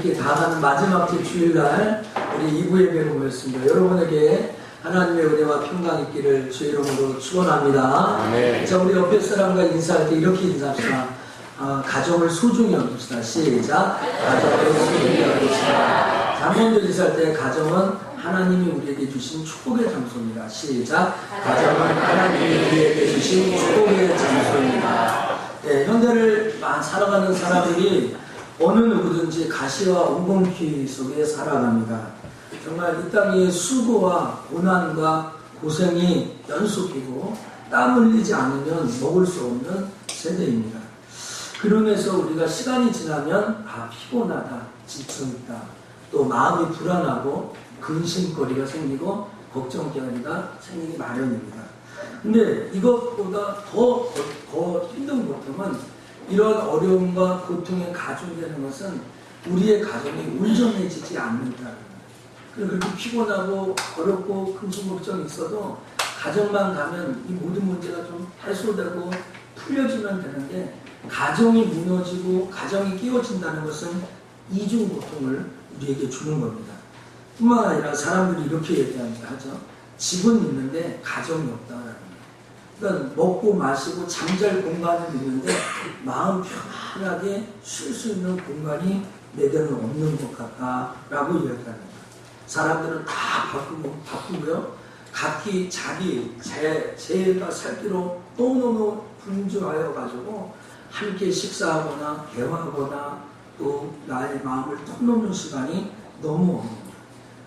이렇게 다가가는 마지막 주 주일날 우리 2부 예배로 모였습니다. 여러분에게 하나님의 은혜와 평강 있기를 주의 이름으로 축원합니다. 네. 자, 우리 옆에 사람과 인사할 때 이렇게 인사합시다. 가정을 소중히 여깁시다. 시작. 가정을 소중히 여깁시다. 자, 한 번 더 인사할 때 가정은 하나님이 우리에게 주신 축복의 장소입니다. 시작. 가정은 하나님이 우리에게 주신 축복의 장소입니다. 네, 현대를 살아가는 사람들이 어느 누구든지 가시와 엉겅퀴 속에 살아갑니다. 정말 이 땅의 수고와 고난과 고생이 연속이고 땀 흘리지 않으면 먹을 수 없는 세대입니다. 그러면서 우리가 시간이 지나면 피곤하다, 지쳐있다, 또 마음이 불안하고 근심거리가 생기고 걱정거리가 생기기 마련입니다. 근데 이것보다 더 힘든 고통은 이런 어려움과 고통에 가중되는 것은 우리의 가정이 온전해지지 않는다는 거예요. 그렇게 피곤하고 어렵고 근심 걱정이 있어도 가정만 가면 이 모든 문제가 좀 해소되고 풀려지면 되는데 가정이 무너지고 가정이 깨어진다는 것은 이중 고통을 우리에게 주는 겁니다. 뿐만 아니라 사람들이 이렇게 얘기하죠. 집은 있는데 가정이 없다라는 거예요. 그러니까 먹고 마시고 잠잘 공간은 있는데 마음 편안하게 쉴 수 있는 공간이 내게는 없는 것 같다라고 이야기하는 거예요. 사람들은 다 바쁘고요. 각기 자기 제가 살기로 너무너무 분주하여 가지고 함께 식사하거나 대화하거나 또 나의 마음을 터놓는 시간이 너무 없는 거예요.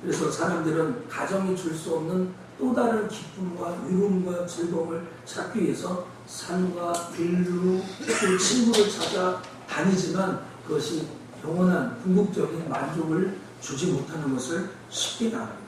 그래서 사람들은 가정이 줄 수 없는 또 다른 기쁨과 위로움과 즐거움을 찾기 위해서 산과 들로 또 친구를 찾아 다니지만 그것이 영원한 궁극적인 만족을 주지 못하는 것을 쉽게 알아요.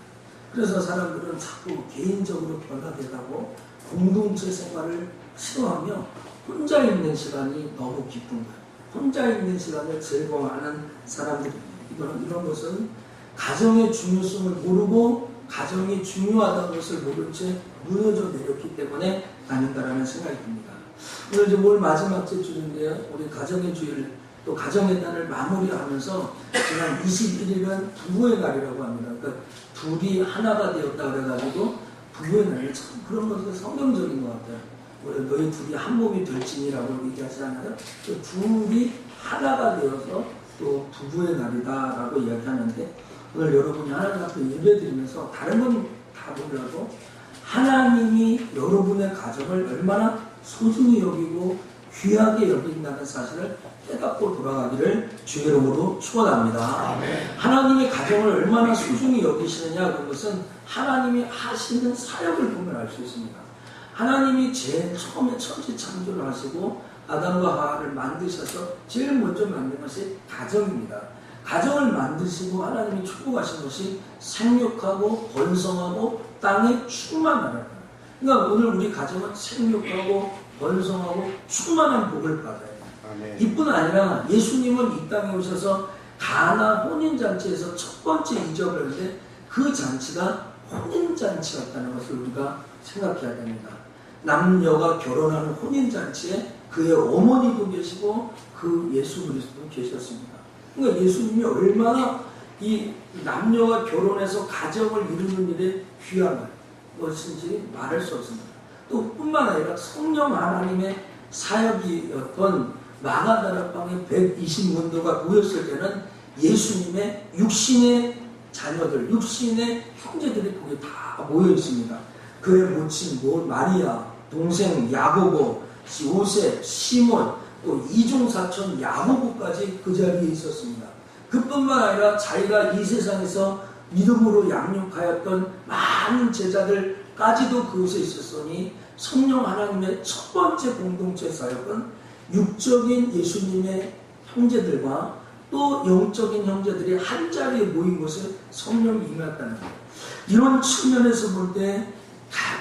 그래서 사람들은 자꾸 개인적으로 변화되고 공동체 생활을 싫어하며 혼자 있는 시간이 너무 기쁜 거예요. 혼자 있는 시간을 즐거워하는 사람들입니다. 이런 것은 가정의 중요성을 모르고 가정이 중요하다는 것을 모른 채 무너져 내렸기 때문에 아닌가라는 생각이 듭니다. 오늘 이제 올 마지막 주일인데요. 우리 가정의 주일 또 가정의 날을 마무리하면서 지난 21일은 부부의 날이라고 합니다. 그러니까 둘이 하나가 되었다 그래가지고 부부의 날이 참 그런 것은 성경적인 것 같아요. 우리 너희 둘이 한 몸이 될지니라고 얘기하지 않아요? 둘이 하나가 되어서 또 부부의 날이다라고 이야기하는데 오늘 여러분이 하나님 앞에 예배드리면서 다른 건 다 몰라도 하나님이 여러분의 가정을 얼마나 소중히 여기고 귀하게 여긴다는 사실을 깨닫고 돌아가기를 주의 이름으로 축원합니다. 아멘. 하나님의 가정을 얼마나 소중히 여기시느냐 그것은 하나님이 하시는 사역을 보면 알 수 있습니다. 하나님이 제일 처음에 천지 창조를 하시고 아담과 하와를 만드셔서 제일 먼저 만든 것이 가정입니다. 가정을 만드시고 하나님이 축복하신 것이 생육하고 번성하고 땅에 충만하라. 그러니까 오늘 우리 가정은 생육하고 번성하고 충만한 복을 받아요. 아멘. 이뿐 아니라 예수님은 이 땅에 오셔서 가나 혼인잔치에서 첫 번째 이적을 했는데 그 잔치가 혼인잔치였다는 것을 우리가 생각해야 됩니다. 남녀가 결혼하는 혼인잔치에 그의 어머니도 계시고 그 예수 그리스도도 계셨습니다. 그러니까 예수님이 얼마나 이 남녀가 결혼해서 가정을 이루는 일에 귀한 것인지 말할 수 없습니다. 또 뿐만 아니라 성령 하나님의 사역이었던 마가다락방에 120문도가 모였을 때는 예수님의 육신의 자녀들, 육신의 형제들이 거기 다 모여 있습니다. 그의 모친 마리아, 동생 야고보, 요셉, 시몬, 또 이종사촌 야고보까지 그 자리에 있었습니다. 그뿐만 아니라 자기가 이 세상에서 믿음으로 양육하였던 많은 제자들까지도 그곳에 있었으니 성령 하나님의 첫 번째 공동체 사역은 육적인 예수님의 형제들과 또 영적인 형제들이 한 자리에 모인 곳에 성령이 임했다는 거예요. 이런 측면에서 볼 때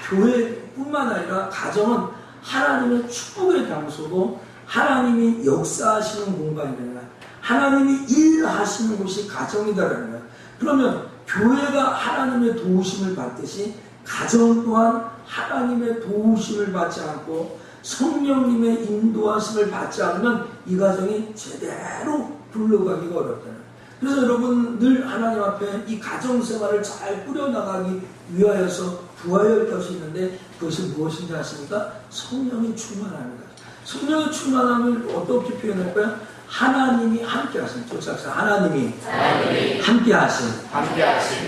교회뿐만 아니라 가정은 하나님의 축복의 장소고 하나님이 역사하시는 공간이다. 하나님이 일하시는 곳이 가정이다라는 거예요. 그러면 교회가 하나님의 도우심을 받듯이 가정 또한 하나님의 도우심을 받지 않고 성령님의 인도하심을 받지 않으면 이 가정이 제대로 굴러가기가 어렵다는 거예요. 그래서 여러분 늘 하나님 앞에 이 가정생활을 잘 꾸려나가기 위하여서 구해야 할 것이 있는데 그것이 무엇인지 아십니까? 성령이 충만합니다. 성령의 충만함을 어떻게 표현할까요? 하나님이 함께 하신, 쫓아서 하나님이 함께 하신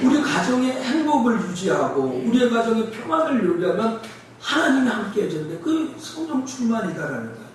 우리 가정의 행복을 유지하고 우리의 가정의 평안을 요리하면 하나님이 함께 해주는데 그 성령 충만이다라는 거예요.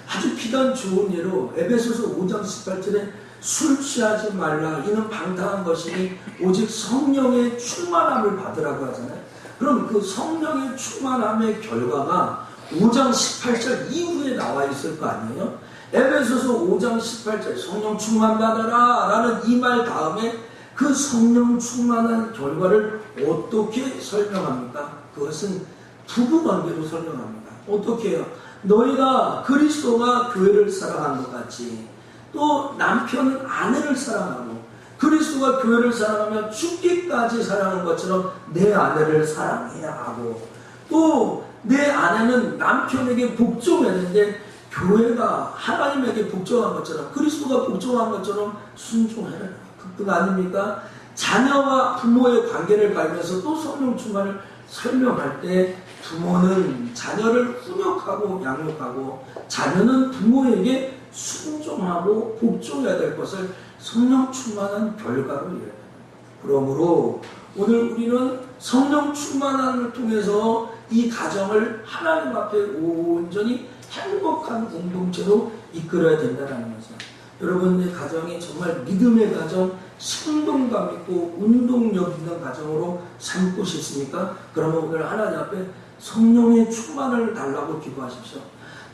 아주 비단 좋은 예로 에베소서 5장 18절에 술 취하지 말라 이는 방탕한 것이니 오직 성령의 충만함을 받으라고 하잖아요. 그럼 그 성령의 충만함의 결과가 5장 18절 이후에 나와 있을 거 아니에요? 에베소서 5장 18절 성령 충만 받아라 라는 이 말 다음에 그 성령 충만한 결과를 어떻게 설명합니까? 그것은 부부관계로 설명합니다. 어떻게 해요? 너희가 그리스도가 교회를 사랑한 것 같이 또 남편은 아내를 사랑하고 그리스도가 교회를 사랑하면 죽기까지 사랑하는 것처럼 내 아내를 사랑해야 하고 또 내 아내는 남편에게 복종해야 되는데 교회가 하나님에게 복종한 것처럼 그리스도가 복종한 것처럼 순종해라. 그거 아닙니까? 자녀와 부모의 관계를 가리면서 또 성령 충만을 설명할 때 부모는 자녀를 훈육하고 양육하고 자녀는 부모에게 순종하고 복종해야 될 것을 성령 충만한 결과로 이해합니다. 그러므로 오늘 우리는 성령 충만함을 통해서 이 가정을 하나님 앞에 온전히 행복한 공동체로 이끌어야 된다는 거죠. 여러분의 가정이 정말 믿음의 가정, 생동감 있고 운동력 있는 가정으로 삼고 싶습니까? 그러면 오늘 하나님 앞에 성령의 충만을 달라고 기도하십시오.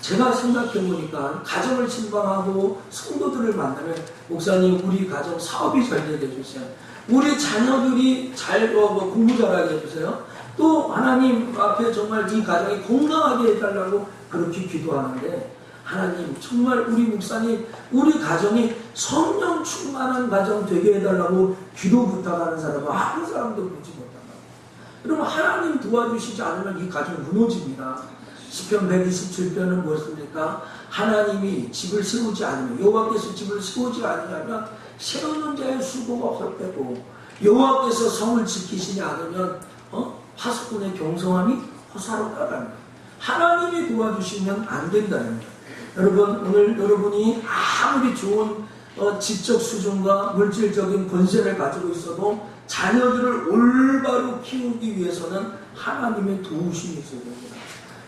제가 생각해보니까 가정을 신방하고 성도들을 만나면 목사님 우리 가정 사업이 잘 되게 해주세요. 우리 자녀들이 잘 공부 잘하게 해주세요. 또 하나님 앞에 정말 이 가정이 건강하게 해달라고 그렇게 기도하는데 하나님 정말 우리 목사님 우리 가정이 성령 충만한 가정 되게 해달라고 기도 부탁하는 사람은 아무 사람도 보지 못한다. 여러분 하나님 도와주시지 않으면 이 가정 무너집니다. 시편 127편은 무엇입니까? 하나님이 집을 세우지 않으면 여호와께서 집을 세우지 않으면 세우는 자의 수고가 헛되고 여호와께서 성을 지키시지 않으면 파수꾼의 경성함이 허사롭다는 거예요. 하나님이 도와주시면 안 된다는 거예요. 여러분 오늘 여러분이 아무리 좋은 지적 수준과 물질적인 권세를 가지고 있어도 자녀들을 올바로 키우기 위해서는 하나님의 도우심이 있어야 됩니다.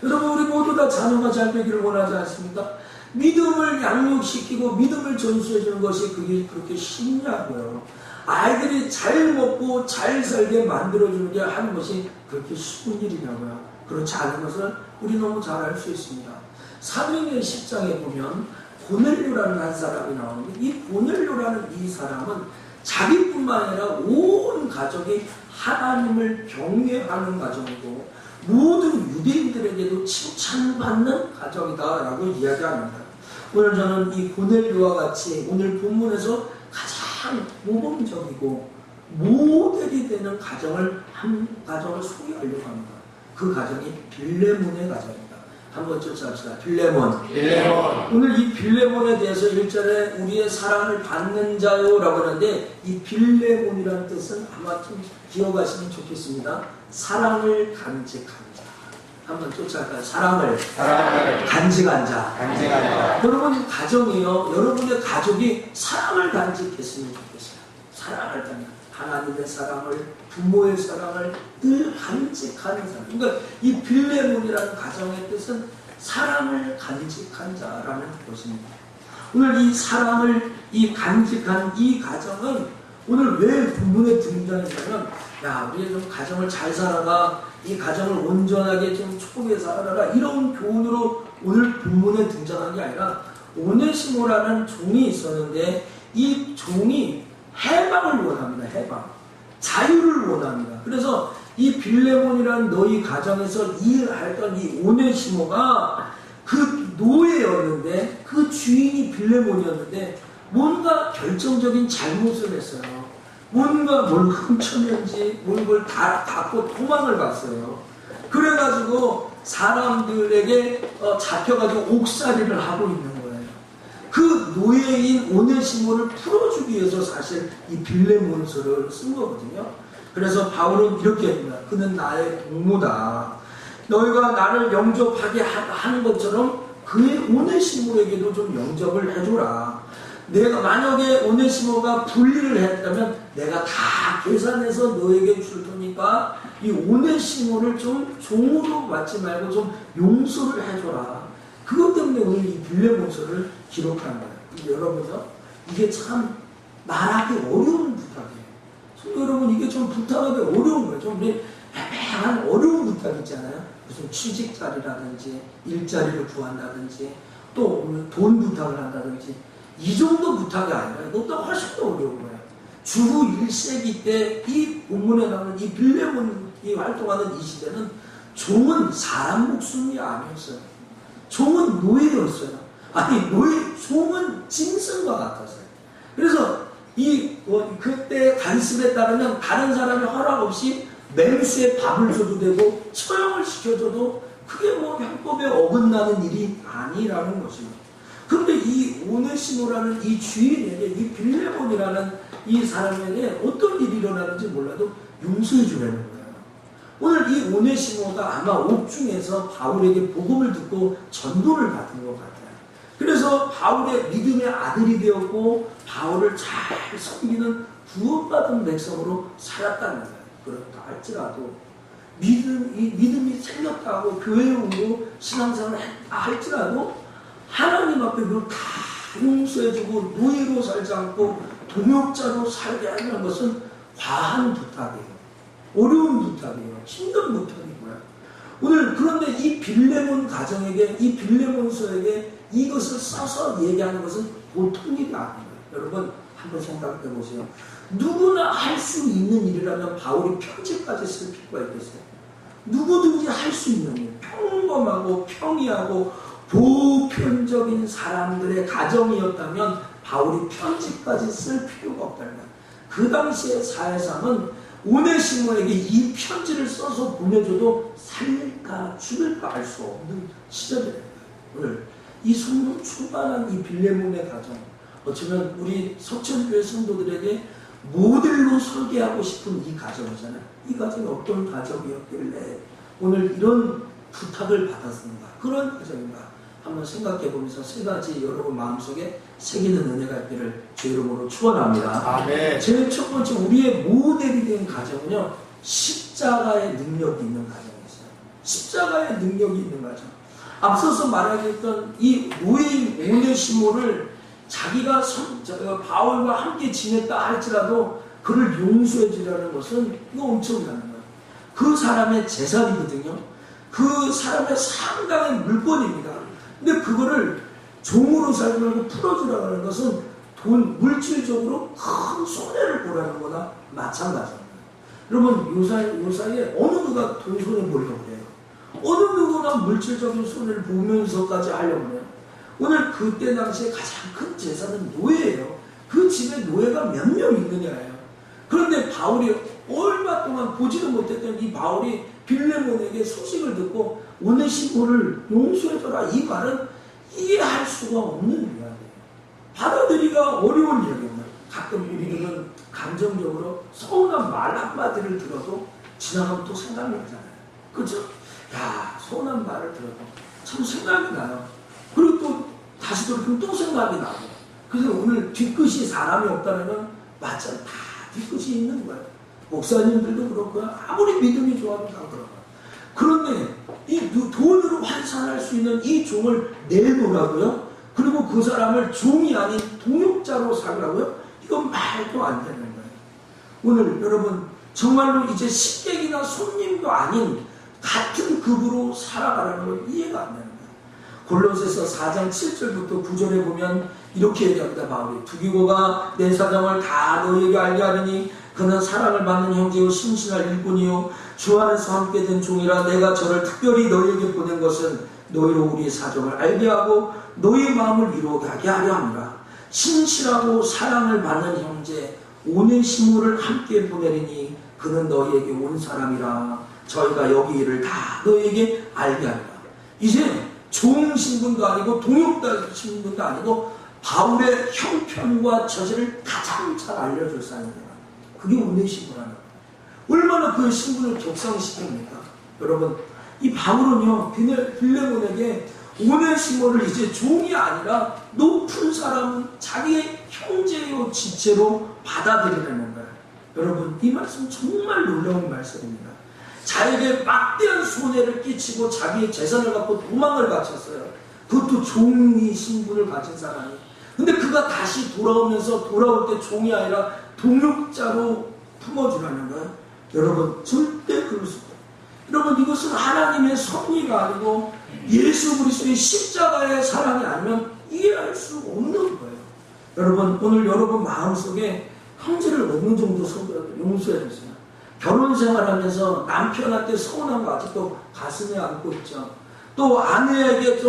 여러분 우리 모두 다 자녀가 잘 되기를 원하지 않습니까? 믿음을 양육시키고 믿음을 전수해주는 것이 그게 그렇게 쉽냐고요. 아이들이 잘 먹고 잘 살게 만들어주는 게 하는 것이 그렇게 쉬운 일이냐고요. 그렇지 않은 것을 우리 너무 잘 알 수 있습니다. 사도행전 10장에 보면 고넬료라는 한 사람이 나오는데 이 고넬료라는 이 사람은 자기뿐만 아니라 온 가족이 하나님을 경외하는 가정이고 모든 유대인들에게도 칭찬받는 가정이다라고 이야기합니다. 오늘 저는 이 고넬료와 같이 오늘 본문에서 가장 모범적이고 모델이 되는 가정을 한 가정을 소개하려고 합니다. 그 가정이 빌레몬의 가정입니다. 한번 쫓아갑시다. 빌레몬. 오늘 이 빌레몬에 대해서 1절에 우리의 사랑을 받는 자요라고 하는데 이 빌레몬이라는 뜻은 아마 좀 기억하시면 좋겠습니다. 사랑을 간직한 자. 한번 쫓아갈까요? 사랑을 간직한 자. 여러분 가정이요. 여러분의 가족이 사랑을 간직했으면 좋겠어요. 사랑을 간직한 하나님의 사랑을 부모의 사랑을 늘 간직하는 사람. 그러니까 이 빌레몬이라는 가정의 뜻은 사랑을 간직한 자라는 것입니다. 오늘 이 사랑을 이 간직한 이 가정은 오늘 왜 본문에 등장했냐면 야 우리 좀 가정을 잘 살아라 이 가정을 온전하게 좀 축복해 살아라 이런 교훈으로 오늘 본문에 등장한 게 아니라 오네시모라는 종이 있었는데 이 종이 해방을 원합니다. 해방. 자유를 원합니다. 그래서 이 빌레몬이라는 너희 가정에서 일하던 이 오네시모가 그 노예였는데 그 주인이 빌레몬이었는데 뭔가 결정적인 잘못을 했어요. 뭔가 뭘 훔쳤는지 뭘 다 갖고 도망을 갔어요. 그래가지고 사람들에게 잡혀가지고 옥살이를 하고 있는 거예요. 그 노예인 오네시모를 풀어주기 위해서 사실 이 빌레몬서를 쓴 거거든요. 그래서 바울은 이렇게 합니다. 그는 나의 동무다. 너희가 나를 영접하게 하는 것처럼 그의 오네시모에게도 좀 영접을 해줘라. 내가 만약에 오네시모가 불의를 했다면 내가 다 계산해서 너에게 줄 테니까 이 오네시모를 좀 종으로 받지 말고 좀 용서를 해줘라. 그것 때문에 오늘 이 빌레몬서를 기록한 거예요. 여러분요, 이게 참 말하기 어려운 부탁이에요. 여러분, 이게 좀 부탁하기 어려운 거예요. 좀 애매한 어려운 부탁 있잖아요. 무슨 취직 자리라든지 일자리를 구한다든지 또 돈 부탁을 한다든지 이 정도 부탁이 아니라 이것도 훨씬 더 어려운 거예요. 주후 1세기 때 이 본문에 나오는 이 빌레몬이 활동하는 이 시대는 종은 사람 목숨이 아니었어요. 종은 노예였어요. 아니, 종은 짐승과 같았어요. 그래서 그때 관습에 따르면 다른 사람의 허락 없이 맹수에 밥을 줘도 되고 처형을 시켜줘도 그게 뭐 형법에 어긋나는 일이 아니라는 것입니다. 그런데 이 오네시모라는 이 주인에게, 이 빌레몬이라는 이 사람에게 어떤 일이 일어나는지 몰라도 용서해 주려는 거예요. 오늘 이 오네시모가 아마 옥중에서 바울에게 복음을 듣고 전도를 받은 것 같아요. 그래서 바울의 믿음의 아들이 되었고 바울을 잘 섬기는 구원받은 백성으로 살았다는 거예요. 그렇다 할지라도 믿음이 생겼다고 교회에 오고 신앙생활을 했다 할지라도 하나님 앞에 그걸 다 용서해주고 노예로 살지 않고 동역자로 살게 하는 것은 과한 부탁이에요. 어려운 부탁이에요. 힘든 부탁이고요. 오늘 그런데 이 빌레몬 가정에게, 이 빌레몬서에게 이것을 써서 얘기하는 것은 보통 일이 아니에요. 여러분 한번 생각해 보세요. 누구나 할 수 있는 일이라면 바울이 편지까지 쓸 필요가 있겠어요? 누구든지 할 수 있는 일, 평범하고 평이하고 보편적인 사람들의 가정이었다면 바울이 편지까지 쓸 필요가 없다는 거예요. 그 당시의 사회상은 오네시모에게 이 편지를 써서 보내줘도 살릴까 죽을까 알 수 없는 시절이에요. 오늘 이 성령 충만한 이 빌레몬의 가정, 어쩌면 우리 석천교회 성도들에게 모델로 설계하고 싶은 이 가정이잖아요. 이 가정이 어떤 가정이었길래 오늘 이런 부탁을 받았습니다. 그런 가정인가 한번 생각해 보면서 세 가지 여러분 마음속에 새기는 은혜가 있기를 주 이름으로 축원합니다. 아멘. 제일 첫 번째 우리의 모델이 된 가정은요, 십자가의 능력이 있는 가정이었어요. 십자가의 능력이 있는 가정. 앞서서 말하겠던 이 노예인 오네시모를 자기가 바울과 함께 지냈다 할지라도 그를 용서해 주려는 것은 이거 엄청나는 거예요. 그 사람의 재산이거든요. 그 사람의 상당한 물건입니다. 근데 그거를 종으로 살지 말고 풀어주라고 하는 것은 물질적으로 큰 손해를 보라는 거나 마찬가지입니다. 여러분 요사이에 어느 누가 돈 손해 보려고 해요? 어느 누구나 물질적인 손해를 보면서까지 하려고 해요. 오늘 그때 당시에 가장 큰 재산은 노예예요. 그 집에 노예가 몇 명 있느냐예요. 그런데 바울이 얼마 동안 보지도 못했던 이 바울이 빌레몬에게 소식을 듣고 오네시모를 용서해줘라, 이 말은 이해할 수가 없는 이야기예요. 받아들이기가 어려운 이야기입니다. 가끔 우리들은 감정적으로 서운한 말 한마디를 들어도 지나가면 또 생각이 나잖아요. 그렇죠? 야, 서운한 말을 들어도 참 생각이 나요. 그리고 또 다시 돌이키면 또 생각이 나고. 그래서 오늘 뒤끝이 사람이 없다면 맞아, 다 뒤끝이 있는 거예요. 목사님들도 그렇고요. 아무리 믿음이 좋아도 다 그렇고요. 그런데 이 돈으로 환산할 수 있는 이 종을 내놓으라고요? 그리고 그 사람을 종이 아닌 동역자로 살라고요? 이건 말도 안 되는 거예요. 오늘 여러분 정말로 이제 식객이나 손님도 아닌 같은 급으로 살아가라는 걸 이해가 안 되는 거예요. 골로새서 4장 7절부터 9절에 보면 이렇게 얘기합니다. 바울이 두기고가 내 사정을 다 너희에게 알게 하느니 그는 사랑을 받는 형제요 신실할 일꾼이요 주 안에서 함께 된 종이라 내가 저를 특별히 너희에게 보낸 것은 너희로 우리의 사정을 알게 하고 너희의 마음을 이루게 하려 함이라. 신실하고 사랑을 받는 형제 오네시모를 함께 보내리니 그는 너희에게 온 사람이라. 저희가 여기 일을 다 너희에게 알게 하리라. 이제 종 신분도 아니고 동역자 신분도 아니고 바울의 형편과 처지를 가장 잘 알려줄 사람입니다. 그게 오네시모라는 거예요. 얼마나 그의 신분을 격상시킵니까? 여러분, 이 바울은요, 빌레몬에게 오네시모를 이제 종이 아니라 높은 사람은 자기의 형제요 지체로 받아들이려는 거예요. 여러분, 이 말씀 정말 놀라운 말씀입니다. 자에게 막대한 손해를 끼치고 자기의 재산을 갖고 도망을 바쳤어요. 그것도 종이 신분을 가진 사람이. 근데 그가 다시 돌아오면서 돌아올 때 종이 아니라 동역자로 품어주라는 거예요. 여러분, 절대 그럴 수 없어요. 여러분, 이것은 하나님의 섭리가 아니고 예수 그리스도의 십자가의 사랑이 아니면 이해할 수 없는 거예요. 여러분, 오늘 여러분 마음속에 형제를 어느 정도 용서해 주세요. 결혼 생활하면서 남편한테 서운한 거 아직도 가슴에 안고 있죠. 또 아내에게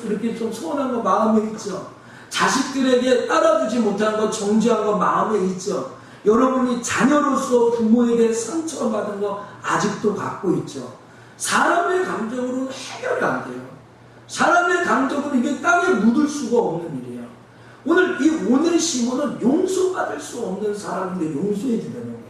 이렇게 좀 서운한 거 마음에 있죠. 자식들에게 따라주지 못한 거 정죄한 거 마음에 있죠. 여러분이 자녀로서 부모에게 상처받은 거 아직도 갖고 있죠. 사람의 감정으로는 해결이 안 돼요. 사람의 감정으로 이게 땅에 묻을 수가 없는 일이에요. 오늘 이 오네시모는 용서받을 수 없는 사람인데 용서해 주려는 거예요.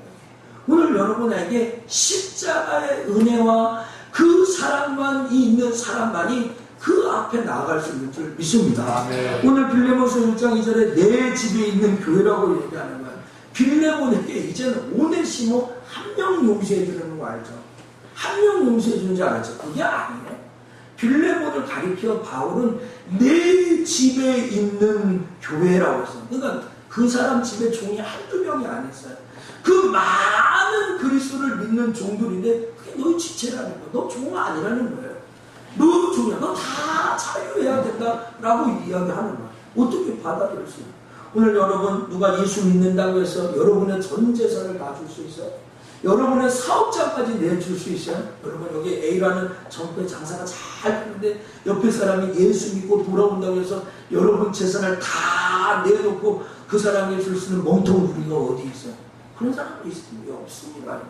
오늘 여러분에게 십자가의 은혜와 그 사랑만 있는 사람만이 그 앞에 나아갈 수 있는 줄 믿습니다. 아멘. 오늘 빌레몬서 1장 2절에 내 집에 있는 교회라고 얘기하는 거예요. 빌레몬에게 이제는 오네시모 한 명 용서해 주는 거 알죠? 한 명 용서해 주는 줄 알죠? 그게 아니에요. 빌레몬을 가리켜 바울은 내 집에 있는 교회라고 했어요. 그러니까 그 사람 집에 종이 한두 명이 아니었어요. 그 많은 그리스도를 믿는 종들인데 그게 너희 지체라는 거야. 너 종 아니라는 거예요. 너 종이야. 너 다 자유해야 된다라고 이야기하는 거야. 어떻게 받아들일 수 있어요? 오늘 여러분 누가 예수 믿는다고 해서 여러분의 전 재산을 다 줄 수 있어요? 여러분의 사업장까지 내줄 수 있어요? 여러분 여기 A라는 정부의 장사가 잘 되는데 옆에 사람이 예수 믿고 돌아온다고 해서 여러분 재산을 다 내놓고 그 사람에게 줄 수 있는 멍텅구리가 어디 있어요? 그런 사람이 없습니다.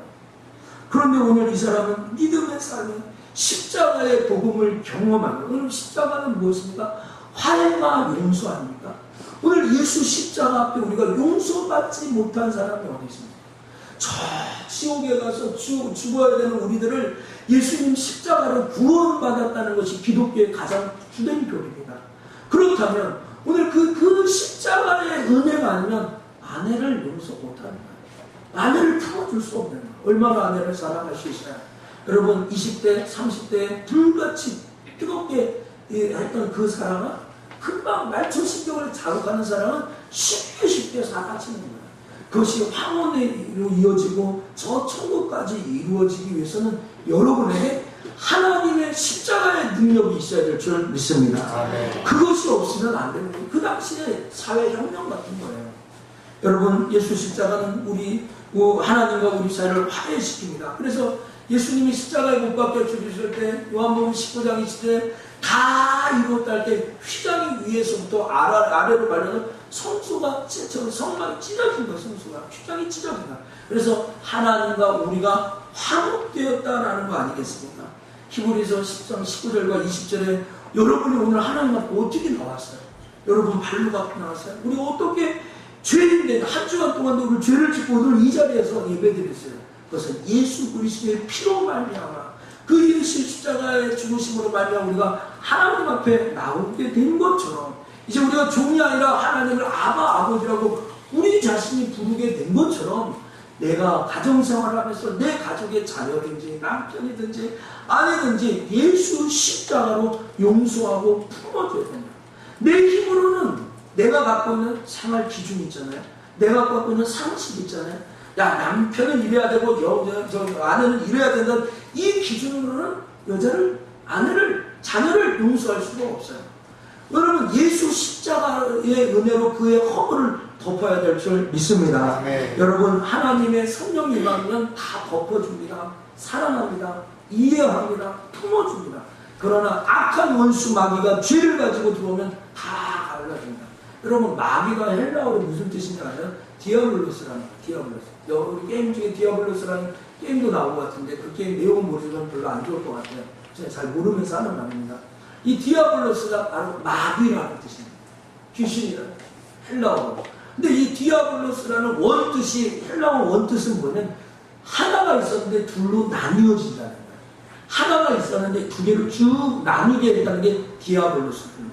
그런데 오늘 이 사람은 믿음의 삶이 십자가의 복음을 경험하는, 오늘 십자가는 무엇입니까? 화해와 용서 아닙니까? 오늘 예수 십자가 앞에 우리가 용서받지 못한 사람이 어디 있습니까? 저 지옥에 가서 죽어야 되는 우리들을 예수님 십자가로 구원받았다는 것이 기독교의 가장 주된 교리입니다. 그렇다면 오늘 그 십자가의 은혜가 아니면 아내를 용서 못하는 거예요. 아내를 품어줄 수 없는 거예요. 얼마나 아내를 사랑할 수 있어요? 여러분 20대, 30대에 불같이 뜨겁게 했던 그 사랑은 금방 말초신경을 자극하는 사랑은 쉽게 사라지는 거예요. 그것이 황혼으로 이어지고 저 천국까지 이루어지기 위해서는 여러분에게 하나님의 십자가의 능력이 있어야 될 줄 믿습니다. 아멘. 그것이 없으면 안 되는 거예요. 그 당시에 사회혁명 같은 거예요. 여러분 예수 십자가는 우리 하나님과 우리 사이를 화해시킵니다. 그래서 예수님이 십자가에 못 박혀 죽으실 때 요한복음 19장 20절 다 이루었다 할 때 휘장이 위에서부터 아래로 말려서 성소가 성막이 찢어진 거예요. 성소가 휘장이 찢어진다. 그래서 하나님과 우리가 화목되었다라는 거 아니겠습니까? 히브리서 10장 19절과 20절에 여러분이 오늘 하나님 앞에 어떻게 나왔어요? 여러분 발로 갖고 나왔어요? 우리 어떻게 죄인데 한 주간 동안도 우리 죄를 짓고 오늘 이 자리에서 예배드렸어요. 그것은 예수 그리스도의 피로 말미암아 그 예수 십자가의 죽으심으로 말미암아 우리가 하나님 앞에 나오게 된 것처럼 이제 우리가 종이 아니라 하나님을 아버지라고 우리 자신이 부르게 된 것처럼 내가 가정생활을 하면서 내 가족의 자녀든지 남편이든지 아내든지 예수 십자가로 용서하고 품어줘야 된다. 내 힘으로는 내가 갖고 있는 생활 기준 있잖아요. 내가 갖고 있는 상식 있잖아요. 야 남편은 이래야 되고 아내는 이래야 된다. 이 기준으로는 아내를 자녀를 용서할 수가 없어요. 여러분 예수 십자가의 은혜로 그의 허물을 덮어야 될 줄 믿습니다. 네. 여러분 하나님의 성령이 임하면 다 덮어줍니다. 사랑합니다. 이해합니다. 품어줍니다. 그러나 악한 원수 마귀가 죄를 가지고 들어오면 다 갈라집니다. 여러분 마귀가 헬라어로 무슨 뜻인지 아세요? 디아블로스라는 거예요. 디아블로스. 우리 게임 중에 디아블로스라는 게임도 나온 것 같은데 그 게임 내용은 모르지만 별로 안 좋을 것 같아요. 제가 잘 모르면서 하는 말입니다. 이 디아블로스가 바로 마귀라는 뜻입니다. 귀신이라는 헬라어. 근데 이 디아블로스라는 원뜻이, 헬라어 원뜻은 뭐냐면 하나가 있었는데 둘로 나뉘어진다는 거예요. 하나가 있었는데 두 개로 쭉 나뉘게 했다는 게 디아블로스예요.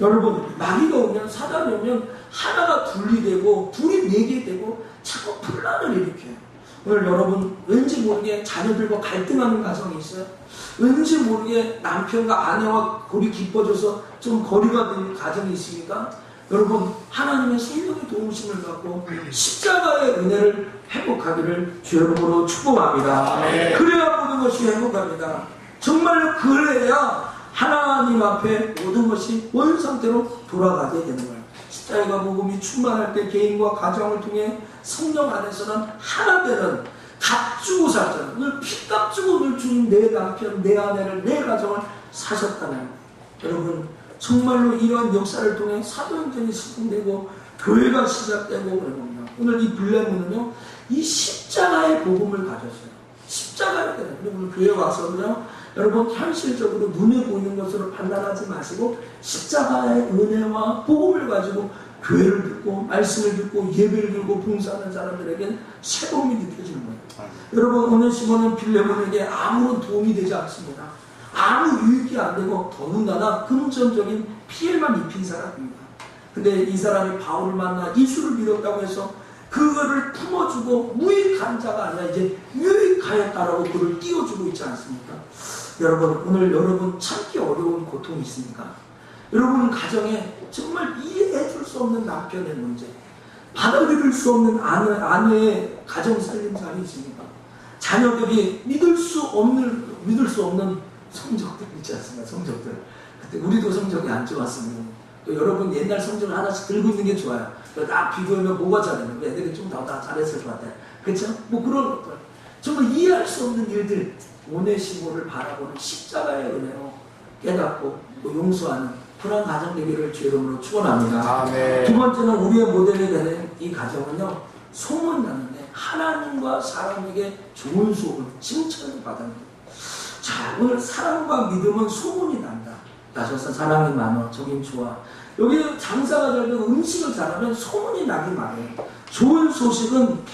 여러분, 마귀가 오면, 사단이 오면 하나가 둘이 되고 둘이 네 개 되고 자꾸 분란을 일으켜요. 오늘 여러분 왠지 모르게 자녀들과 갈등하는 가정이 있어요. 왠지 모르게 남편과 아내와 골이 깊어져서 좀 거리가 되는 가정이 있으니까 여러분 하나님의 성령의 도우심을 받고 십자가의 은혜를 회복하기를 주 이름으로 축복합니다. 그래야 모든 것이 회복합니다. 정말로 그래야 하나님 앞에 모든 것이 원상태로 돌아가게 되는 거예요. 십자가 복음이 충만할 때 개인과 가정을 통해 성령 안에서는 하나 되는 값 주고 살잖아요. 오늘 피값 주고 오늘 주님 내 남편, 내 아내를, 내 가정을 사셨다는 거예요. 여러분 정말로 이러한 역사를 통해 사도행전이 시작되고 교회가 시작되고 그런 겁니다. 오늘 이 블레몬은요 이 십자가의 복음을 가졌어요. 십자가를 때문에 오늘 교회 와서요 여러분 현실적으로 눈에 보이는 것으로 판단하지 마시고 십자가의 은혜와 복음을 가지고 교회를 듣고 말씀을 듣고 예배를 들고 봉사하는 사람들에게 새로움이 느껴지는 거예요. 여러분 오늘 시몬은 빌레몬에게 아무런 도움이 되지 않습니다. 아무 유익이 안 되고 더군다나 금전적인 피해만 입힌 사람입니다. 근데 이 사람이 바울을 만나 예수를 믿었다고 해서 그거를 품어주고 무익한 자가 아니라 이제 유익하였다라고 그를 띄워주고 있지 않습니까? 여러분 오늘 여러분 참기 어려운 고통이 있습니까? 여러분 가정에 정말 이해해줄 수 없는 남편의 문제, 받아들일 수 없는 아내의 가정 살림살이 있습니까? 자녀들이 믿을 수 없는 성적들 있지 않습니까? 성적들. 그때 우리도 성적이 안 좋았습니다. 또 여러분 옛날 성적을 하나씩 들고 있는 게 좋아요. 딱 비교하면 뭐가 잘했는데 애들이 좀 더 잘했을 것 같아요. 그렇죠? 뭐 그런 것들. 정말 이해할 수 없는 일들. 오네시모를 바라보는 십자가의 은혜로 깨닫고 또 용서하는 그런 가정 되기를 주 이름으로 축원합니다. 두 번째는 우리의 모델이 되는 이 가정은요 소문나는데 하나님과 사람에게 좋은 소문, 칭찬을 받는 거예요. 자, 오늘 사랑과 믿음은 소문이 난다. 나셔서 사랑이 많아, 저긴 좋아. 여기 장사가 잘 되고 음식을 잘하면 소문이 나기 마련해요. 좋은 소식은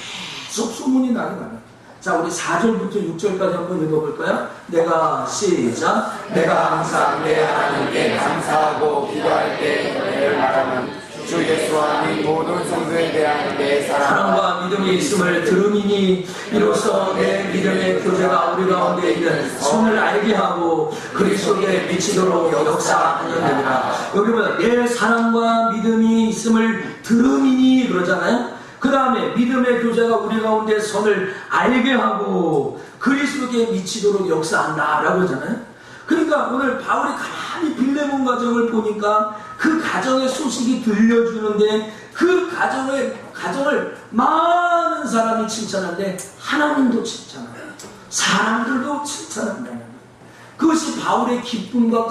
계속 소문이 나기 마련해요. 자, 우리 4절부터 6절까지 한번 읽어볼까요? 내가 시작. 내가 항상 내 하나님께 감사하고 기도할 때 은혜를 말하면 주 예수와 네 모든 성도에 대한 내 사랑과 믿음이 있음을 들음이니 이로써 내 믿음의 교제가 우리 가운데 있는 선을 알게 하고 그리스도에 미치도록 역사하느니라. 여기 보면 내 사랑과 믿음이 있음을 들음이니 그러잖아요. 그 다음에 믿음의 교제가 우리 가운데 선을 알게 하고 그리스도께 미치도록 역사한다 라고 하잖아요. 그러니까 오늘 바울이 가만히 빌레몬 가정을 보니까 그 가정의 소식이 들려주는데 그 가정을 많은 사람이 칭찬하는데 하나님도 칭찬해요. 사람들도 칭찬한다는 거예요. 그것이 바울의 기쁨과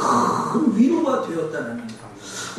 큰 위로가 되었다는 거예요.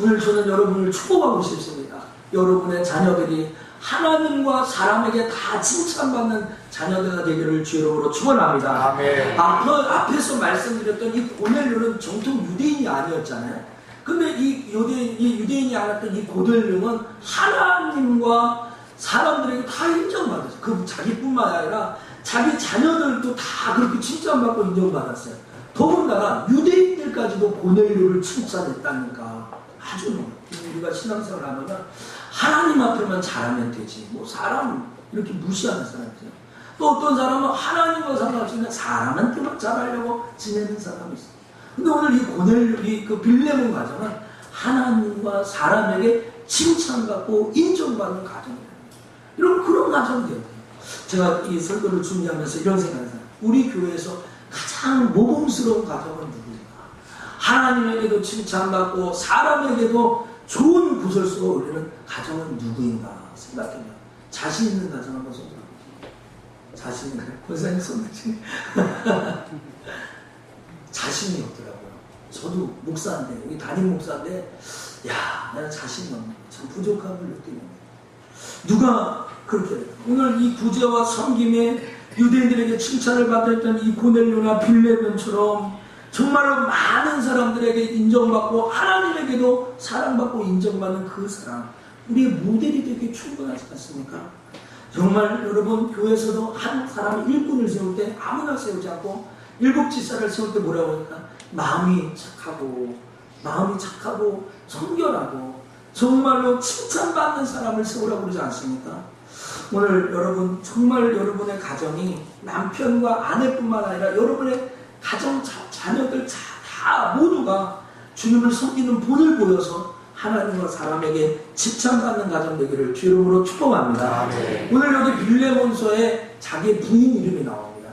오늘 저는 여러분을 축복하고 싶습니다. 여러분의 자녀들이 하나님과 사람에게 다 칭찬받는 자녀가 되기를 주 이름으로 축원합니다. 아멘. 앞에서 말씀드렸던 이 고넬료는 정통 유대인이 아니었잖아요. 근데 이 유대인이 아니었던 이 고넬료는 하나님과 사람들에게 다 인정받았어요. 그 자기뿐만 아니라 자기 자녀들도 다 그렇게 칭찬받고 인정받았어요. 더군다나 유대인들까지도 고넬료를 칭찬했다니까 아주 우리가 신앙생활 하면 하나님 앞에만 잘하면 되지. 뭐 사람 이렇게 무시하는 사람이죠. 또 어떤 사람은 하나님과 상관없이 그냥 사람한테만 잘하려고 지내는 사람이 있어요. 근데 오늘 이 고넬료, 그 빌레몬 가정은 하나님과 사람에게 칭찬받고 인정받는 가정이에요. 이런 그런 가정이 돼요. 제가 이 설교를 준비하면서 이런 생각을 해요. 우리 교회에서 가장 모범스러운 가정은 누구인가? 하나님에게도 칭찬받고 사람에게도 좋은 구설수가 올리는 가정은 누구인가 생각해요. 자신 있는 가정 한번 손들어보세요. 자신 있는 가정. 권사님 손들지. 자신이 없더라고요. 저도 목사인데, 여기 담임 목사인데, 야, 나는 자신이 없네. 참 부족함을 느끼는 거예요. 누가 그렇게 해요? 오늘 이 구제와 섬김에 유대인들에게 칭찬을 받았던 이 고넬료나 빌레몬처럼 정말로 많은 사람들에게 인정받고 하나님에게도 사랑받고 인정받는 그 사람, 우리의 모델이 되게 충분하지 않습니까? 정말 여러분, 교회에서도 한 사람이 일꾼을 세울 때 아무나 세우지 않고 일곱 지사를 세울 때 뭐라고 할까? 마음이 착하고 성결하고 정말로 칭찬받는 사람을 세우라고 그러지 않습니까? 오늘 여러분, 정말 여러분의 가정이 남편과 아내뿐만 아니라 여러분의 가정 자녀들 다 모두가 주님을 섬기는 본을 보여서 하나님과 사람에게 칭찬받는 가정 되기를 주 이름으로 축복합니다. 오늘 여기 빌레몬서에 자기 부인 이름이 나옵니다.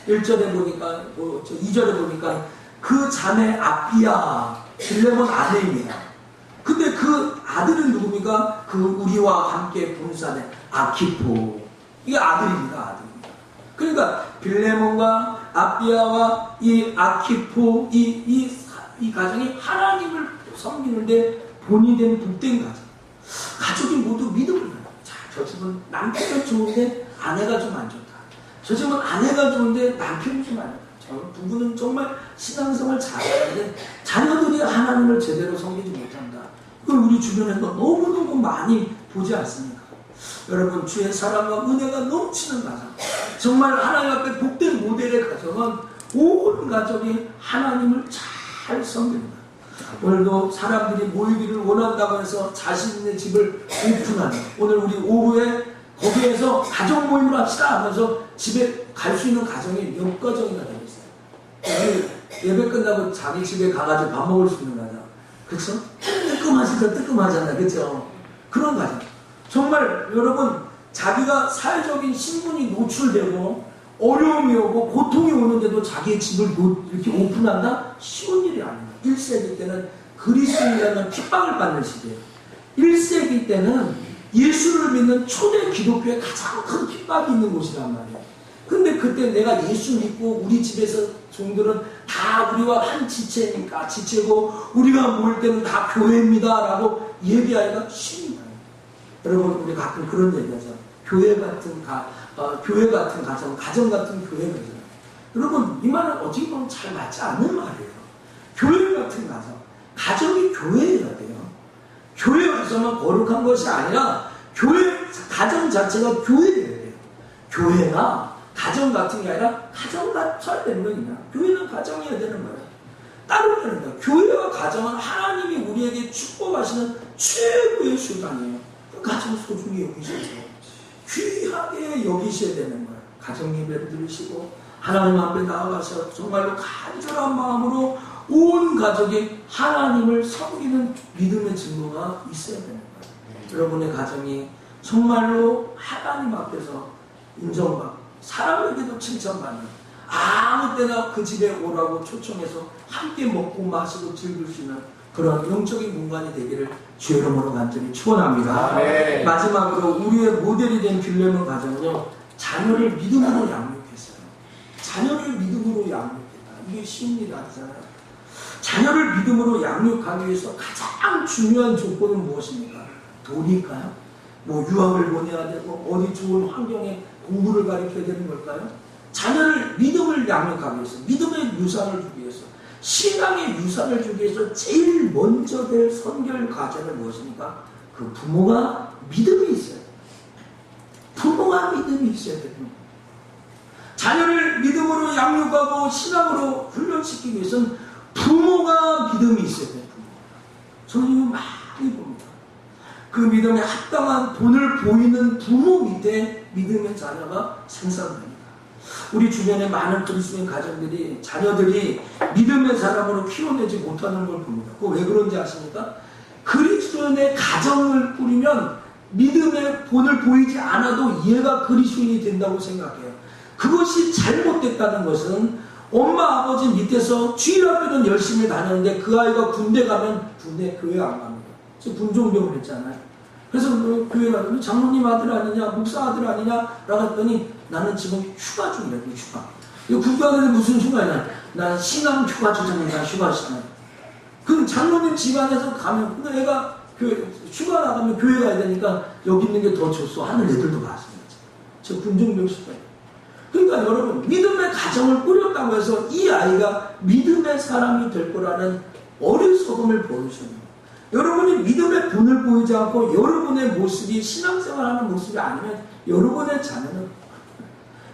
1절에 보니까 2절에 보니까 그 자매 아비야, 빌레몬 아내입니다. 근데 그 아들은 누굽니까? 그 우리와 함께 분산된 아키포. 이게 아들입니다. 그러니까 빌레몬과 아비야와 이 아키포 이 가정이 하나님을 섬기는데 본이 된 복된 가족이 모두 믿음을 가요. 자, 저 집은 남편이 좋은데 아내가 좀 안 좋다. 저 집은 아내가 좋은데 남편이 좀 안 좋다. 저 부부는 정말 신앙생활 잘하는데 자녀들이 하나님을 제대로 섬기지 못한다. 이걸 우리 주변에서 너무너무 많이 보지 않습니까? 여러분, 주의 사랑과 은혜가 넘치는 가정, 정말 하나님 앞에 복된 모델의 가정은 온 가족이 하나님을 잘 섬깁니다. 오늘도 사람들이 모이기를 원한다고 해서 자신 있는 집을 오픈하는, 오늘 우리 오후에 거기에서 가족 모임을 합시다 하면서 집에 갈 수 있는 가정이 몇 가정이나 되고 있어요. 예배 끝나고 자기 집에 가가지고 밥 먹을 수 있는 가정, 그쵸? 뜨끔하잖아, 그쵸? 그런 가정. 정말 여러분, 자기가 사회적인 신분이 노출되고 어려움이 오고 고통이 오는데도 자기의 집을 이렇게 오픈한다? 쉬운 일이 아닙니다. 1세기 때는 그리스도인이라는 핍박을 받는 시대예요. 1세기 때는 예수를 믿는 초대 기독교의 가장 큰 핍박이 있는 곳이란 말이에요. 근데 그때 내가 예수 믿고 우리 집에서 종들은 다 우리와 한 지체니까 지체고 우리가 모일 때는 다 교회입니다 라고 얘기하기가 쉽니다. 여러분, 우리 가끔 그런 얘기하죠. 교회 같은 가정, 가정 같은 교회가 있잖아요. 여러분, 이 말은 어떻게 보면 잘 맞지 않는 말이에요. 교회 같은 가정, 가정이 교회여야 돼요. 교회에서만 거룩한 것이 아니라 가정 자체가 교회여야 돼요. 교회가 가정 같은 게 아니라 가정 같아야 되는 거냐. 교회는 가정이어야 되는 거예요. 따로 되는 거예요. 교회와 가정은 하나님이 우리에게 축복하시는 최고의 수단이에요. 가정 소중히 여기셔서 귀하게 여기셔야 되는 거예요. 가정 예배를 드리시고 하나님 앞에 나아가서 정말로 간절한 마음으로 온 가족이 하나님을 섬기는 믿음의 증거가 있어야 되는 거예요. 여러분의 가정이 정말로 하나님 앞에서 인정받고 사람에게도 칭찬받는, 아무 때나 그 집에 오라고 초청해서 함께 먹고 마시고 즐길 수 있는 그런 영적인 공간이 되기를 주의 이름으로 간절히 축원합니다. 마지막으로 우리의 모델이 된 빌레몬 가정은요, 자녀를 믿음으로 양육했어요. 자녀를 믿음으로 양육했다. 이게 쉬운 일이 아니잖아요. 자녀를 믿음으로 양육하기 위해서 가장 중요한 조건은 무엇입니까? 돈일까요? 뭐 유학을 보내야 되고 어디 좋은 환경에 공부를 가르쳐야 되는 걸까요? 자녀를 믿음을 양육하기 위해서, 믿음의 유산을 주기 위해서, 신앙의 유산을 주기 위해서 제일 먼저 될 선결 과제는 무엇입니까? 그 부모가 믿음이 있어야 돼요. 부모가 믿음이 있어야 돼요. 자녀를 믿음으로 양육하고 신앙으로 훈련시키기 위해서는 부모가 믿음이 있어야 돼요. 저는 이거 많이 봅니다. 그 믿음에 합당한 본을 보이는 부모 밑에 믿음의 자녀가 생산됩니다. 우리 주변에 많은 그리스도인 가정들이 자녀들이 믿음의 사람으로 키워내지 못하는 걸 봅니다. 그거 왜 그런지 아십니까? 그리스도인의 가정을 꾸리면 믿음의 본을 보이지 않아도 얘가 그리스도인이 된다고 생각해요. 그것이 잘못됐다는 것은 엄마 아버지 밑에서 주일학교는 열심히 다녔는데 그 아이가 군대 가면 교회 안 갑니다. 저 군종병을 했잖아요. 그래서 교회 가면 장로님 아들 아니냐, 목사 아들 아니냐 라고 했더니 나는 지금 휴가 중이라고. 휴가. 이거 국가에서 무슨 휴가냐? 난 신앙 휴가 중이다. 휴가 시간. 그 장로님 집안에서 가면 근데 애가 휴가 나가면 교회 가야 되니까 여기 있는 게 더 좋소 하는 애들도 많습니다. 저 군종병 시대. 그러니까 그러니까 여러분, 믿음의 가정을 꾸렸다고 해서 이 아이가 믿음의 사람이 될 거라는 어리석음을 보여주는, 여러분이 믿음의 본을 보이지 않고 여러분의 모습이 신앙생활하는 모습이 아니면 여러분의 자녀는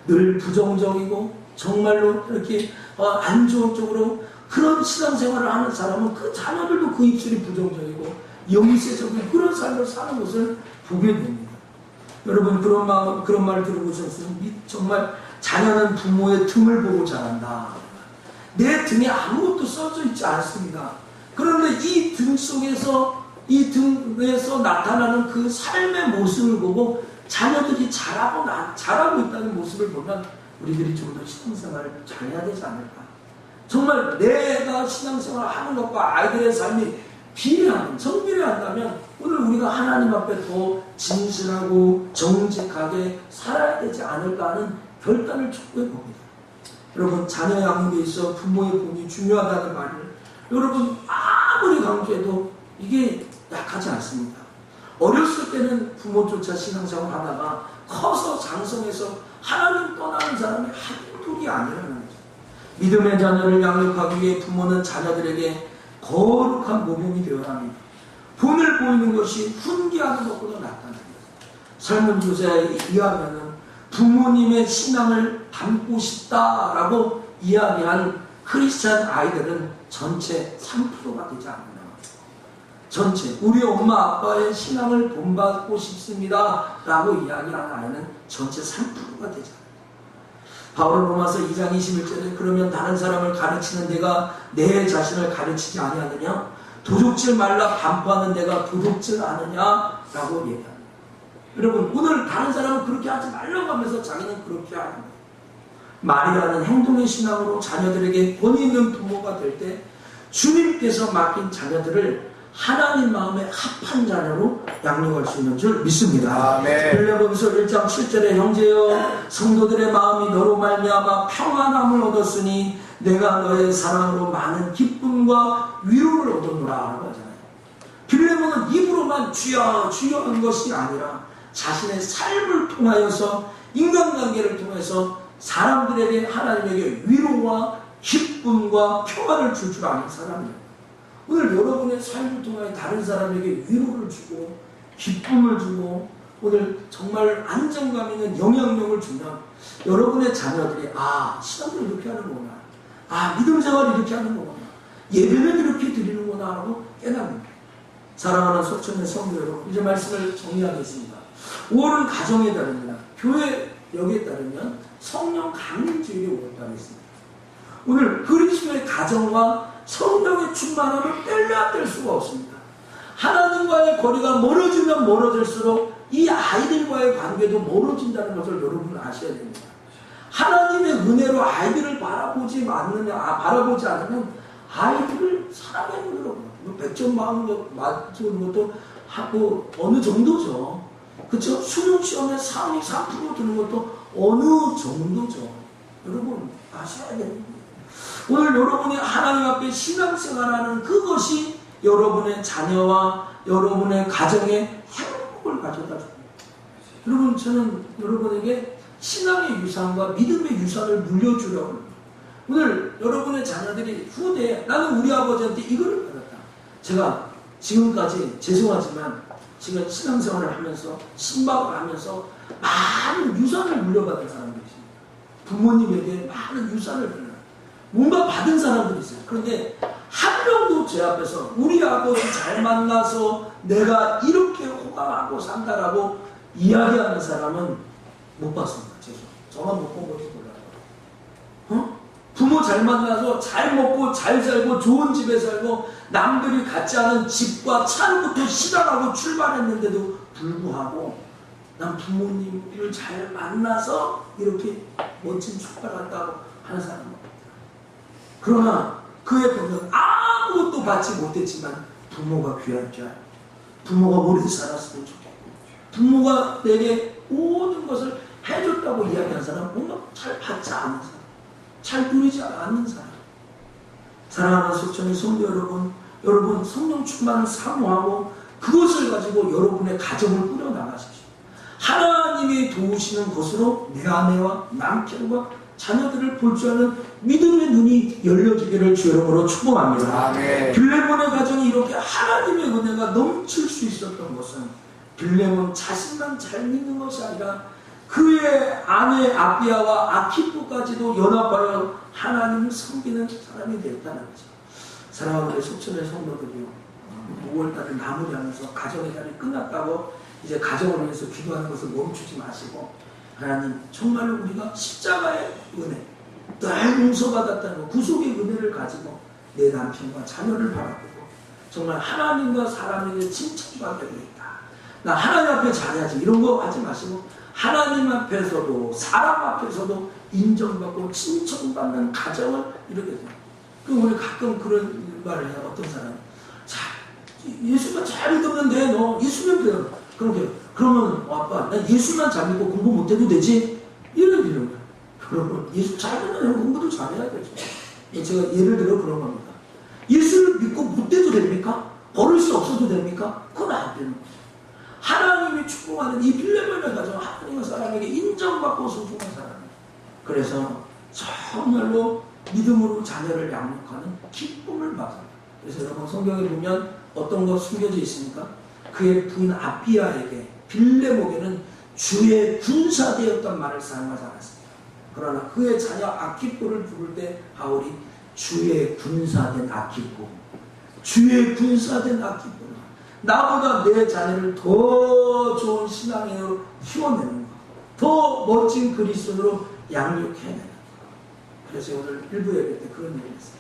늘 부정적이고 정말로 이렇게 안 좋은 쪽으로 그런 신앙생활을 하는 사람은 그 자녀들도 그 입술이 부정적이고 영세적인 그런 삶을 사는 것을 보게 됩니다. 여러분, 그런 말을 들어보셨어요? 정말 자녀는 부모의 등을 보고 자란다. 내 등에 아무것도 써져 있지 않습니다. 그런데 이 등 속에서, 이 등에서 나타나는 그 삶의 모습을 보고 자녀들이 잘하고 있다는 모습을 보면 우리들이 좀 더 신앙생활을 잘해야 되지 않을까. 정말 내가 신앙생활을 하는 것과 아이들의 삶이 정비례한다면 오늘 우리가 하나님 앞에 더 진실하고 정직하게 살아야 되지 않을까 하는 결단을 촉구해 봅니다. 여러분, 자녀 양육에 있어 부모의 본이 중요하다는 말을 여러분 아무리 강조해도 이게 약하지 않습니다. 어렸을 때는 부모조차 신앙생활 하다가 커서 장성해서 하나님 떠나는 사람이 한둘이 아니라는 거죠. 믿음의 자녀를 양육하기 위해 부모는 자녀들에게 거룩한 모범이 되어야 합니다. 본을 보이는 것이 훈계하는 것보다 낫다는 거예요. 설문조사에 의하면 부모님의 신앙을 닮고 싶다라고 이야기한 크리스찬 아이들은 전체 3%가 되지 않는다. 전체 우리 엄마 아빠의 신앙을 본받고 싶습니다 라고 이야기하는 아이는 전체 3%가 되지 않는다. 바울 로마서 2장 21절에 그러면 다른 사람을 가르치는 내가 내 자신을 가르치지 아니하느냐? 도둑질 말라 반포하는 내가 도둑질 아느냐라고 얘기합니다. 여러분, 오늘 다른 사람은 그렇게 하지 말라고 하면서 자기는 그렇게 하는 거예요. 말이라는 행동의 신앙으로 자녀들에게 권위 있는 부모가 될 때 주님께서 맡긴 자녀들을 하나님 마음에 합한 자녀로 양육할 수 있는 줄 믿습니다. 빌립보서 1장 7절에 형제여 성도들의 마음이 너로 말미암아 평안함을 얻었으니 내가 너의 사랑으로 많은 기쁨과 위로를 얻었노라 라고 하잖아요. 빌립보는 입으로만 주여 주여 한 것이 아니라 자신의 삶을 통하여서 인간관계를 통해서 사람들에게 하나님에게 위로와 기쁨과 평안을 줄 줄 아는 사람이에요. 오늘 여러분의 삶을 통해 다른 사람에게 위로를 주고 기쁨을 주고 오늘 정말 안정감 있는 영향력을 주면 여러분의 자녀들이 신앙을 이렇게 하는 거구나, 믿음 생활을 이렇게 하는 거구나, 예배는 이렇게 드리는구나 하고 깨닫는 거예요. 사랑하는 속천의 성도 여러분, 이제 말씀을 정리하겠습니다. 5월은 가정에 따릅니다. 교회 여기에 따르면 성령 강림주일이 5월달에 있습니다. 오늘 그리스도의 가정과 성령의 충만함을 뗄래야 뗄 수가 없습니다. 하나님과의 거리가 멀어지면 멀어질수록 이 아이들과의 관계도 멀어진다는 것을 여러분은 아셔야 됩니다. 하나님의 은혜로 아이들을 바라보지 않으면 아이들을 사랑하는 거라고. 100점 맞추는 것도 하고 어느 정도죠. 그렇죠? 수능 시험에 상위 3% 드는 것도 어느 정도죠. 여러분 아셔야 됩니다. 오늘 여러분이 하나님 앞에 신앙생활하는 그것이 여러분의 자녀와 여러분의 가정에 행복을 가져다 줍니다. 여러분, 저는 여러분에게 신앙의 유산과 믿음의 유산을 물려주려고 합니다. 오늘 여러분의 자녀들이 후대에 나는 우리 아버지한테 이거를 받았다. 제가 지금까지 죄송하지만 지금 신앙생활을 하면서 신박을 하면서 많은 유산을 물려받은 사람들이 있습니다. 부모님에게 많은 유산을 받는 뭔가 받은 사람들이 있어요. 그런데 한 명도 제 앞에서 우리 아버지 잘 만나서 내가 이렇게 호감하고 산다라고 이야기하는 사람은 못 봤습니다. 저만 못 본 건지 몰라요. 부모 잘 만나서 잘 먹고 잘 살고 좋은 집에 살고 남들이 갖지 않은 집과 차로부터 시작하고 출발했는데도 불구하고 난 부모님을 잘 만나서 이렇게 멋진 출발한다고 하는 사람은 그러나 그의 병은 아무것도 받지 못했지만 부모가 귀한 줄 알고 부모가 오래 살았으면 좋겠고 부모가 내게 모든 것을 해줬다고 이야기한 사람 뭔가 잘 받지 않은 사람 잘 누리지 않는 사람. 사랑하는 속천의 성도 여러분 성령 충만을 사모하고 그것을 가지고 여러분의 가정을 꾸려나가십시오. 하나님이 도우시는 것으로 내 아내와 남편과 자녀들을 볼 줄 아는 믿음의 눈이 열려지기를 주 이름으로 축복합니다. 빌레몬의 가정이 이렇게 하나님의 은혜가 넘칠 수 있었던 것은 빌레몬 자신만 잘 믿는 것이 아니라 그의 아내 아비야와 아키포까지도 연합하여 하나님을 섬기는 사람이 되었다는 거죠. 사랑하는 우리 속천의 성도들이요, 5월달을 마무리하면서 가정의 달이 끝났다고 이제 가정을 위해서 기도하는 것을 멈추지 마시고, 하나님 정말로 우리가 십자가의 은혜, 늘 용서받았다는 구속의 은혜를 가지고 내 남편과 자녀를 바라보고 정말 하나님과 사람에게 칭찬받게 되겠다, 나 하나님 앞에 잘해야지, 이런 거 하지 마시고 하나님 앞에서도 사람 앞에서도 인정받고 칭찬받는 가정을 이루게 돼요. 그럼 우리 가끔 그런 말을 해요. 어떤 사람이, 자, 예수만 잘 믿었는데 너 예수만 배워. 그러면 아빠, 나 예수만 잘 믿고 공부 못해도 되지? 이런 거예요. 그러면 예수 잘 믿는 공부도 잘해야 되죠. 제가 예를 들어 그런 겁니다. 예수를 믿고 못해도 됩니까? 버릇이 없어도 됩니까? 그건 안 되는 거죠. 하나님이 축복하는 이 빌레몬의 가정, 하나님과 사람에게 인정받고 소중한 사람이에요. 그래서 정말로 믿음으로 자녀를 양육하는 기쁨을 받아요. 그래서 여러분 성경에 보면 어떤 거 숨겨져 있습니까? 그의 부인 아비야에게, 빌레몬에게는 주의 군사되었단 말을 사용하지 않았습니다. 그러나 그의 자녀 아키포를 부를 때 바울이 주의 군사된 아키포, 주의 군사된 아키포, 나보다 내 자녀를 더 좋은 신앙으로 키워내는 것, 더 멋진 그리스도로 양육해내는 것. 그래서 오늘 일부 예배 때 그런 얘기를 했어요.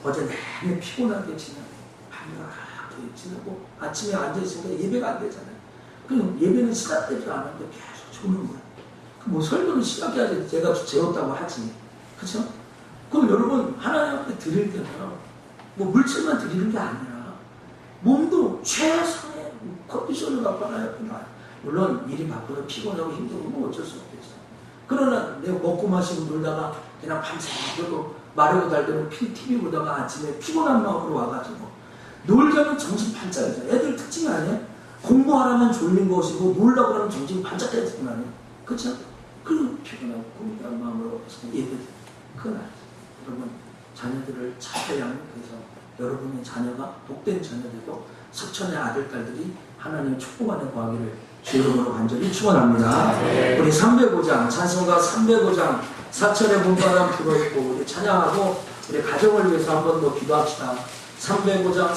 어제 내내 피곤하게 지내고 밤낮게 지내고 아침에 앉아있으니까 예배가 안 되잖아요. 그럼 예배는 시작되지 않았는데 계속 조는 거예요. 뭐 설교는 시작해야지 제가 재웠다고 하지, 그렇죠? 그럼 여러분 하나님 앞에 드릴 때는요, 뭐 물질만 드리는 게 아니라 몸도 최상의 컨디션을 갖고 하나님 앞에 놔요. 물론 일이 바쁘고 피곤하고 힘들고 뭐 어쩔 수 없겠어요. 그러나 내가 먹고 마시고 놀다가 그냥 밤새도록 마르고 달도록 TV 보다가 아침에 피곤한 마음으로 와가지고 놀자면 정신 반짝이죠. 애들 특징이 아니에요? 공부하라면 졸린 것이고 놀라고 하면 정신 반짝해야 되는 거 아니에요? 그렇죠? 그리고 피곤하고 공부한 마음으로 예배, 그건 아니죠. 여러분 자녀들을 잘 양육해서 여러분의 자녀가 복된 자녀들도 석천의 아들, 딸들이 하나님의 축복하는 거하기를 주 이름으로 간절히 축원합니다. 우리 305장, 찬송가 305장 사천의 본바람 불어있고 우리 찬양하고 우리 가정을 위해서 한 번 더 기도합시다. 305장